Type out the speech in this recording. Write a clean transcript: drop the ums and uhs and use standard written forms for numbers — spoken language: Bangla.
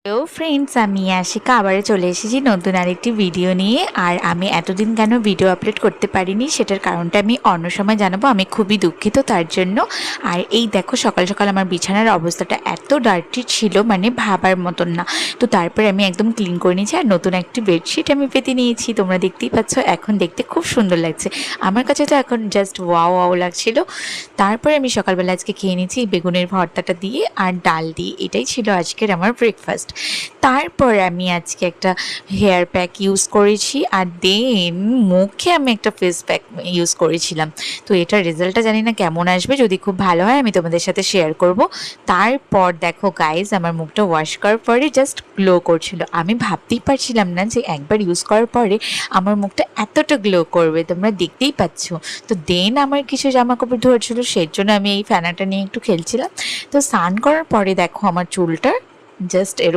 হ্যালো ফ্রেন্ডস, আমি আশিকা আবারও চলে এসেছি নতুন আরেকটি ভিডিও নিয়ে। আর আমি এতদিন কেন ভিডিও আপলোড করতে পারিনি সেটার কারণটা আমি অন্য সময় জানাবো। আমি খুবই দুঃখিত তার জন্য। আর এই দেখো, সকাল সকাল আমার বিছানার অবস্থাটা এত ডার্টি ছিল, মানে ভাবার মতন না। তো তারপরে আমি একদম ক্লিন করে নিয়েছি আর নতুন একটি বেডশিট আমি পেতে নিয়েছি। তোমরা দেখতেই পাচ্ছ, এখন দেখতে খুব সুন্দর লাগছে। আমার কাছে তো এখন জাস্ট ওয়াও ওয়াও লাগছিল। তারপরে আমি সকালবেলা আজকে খেয়ে নিয়েছি বেগুনের ভর্তাটা দিয়ে আর ডাল দিয়ে। এটাই ছিল আজকের আমার ব্রেকফাস্ট। তারপর আমি আজকে একটা হেয়ার প্যাক ইউজ করেছি আর দেন মুখে আমি একটা ফেস প্যাক ইউজ করেছিলাম। তো এটার রেজাল্টটা জানি না কেমন আসবে, যদি খুব ভালো হয় আমি তোমাদের সাথে শেয়ার করব। তারপর দেখো গাইজ, আমার মুখটা ওয়াশ করার পরে জাস্ট গ্লো করছিল। আমি ভাবতেই পারছিলাম না যে একবার ইউজ করার পরে আমার মুখটা এতটা গ্লো করবে, তোমরা দেখতেই পাচ্ছ। তো দেন আমার কিছু জামা কাপড় ধরছিল, সেই জন্য আমি এই ফ্যানাটা নিয়ে একটু খেলছিলাম। তো স্নান করার পরে দেখো আমার চুলটা জাস্ট এরকম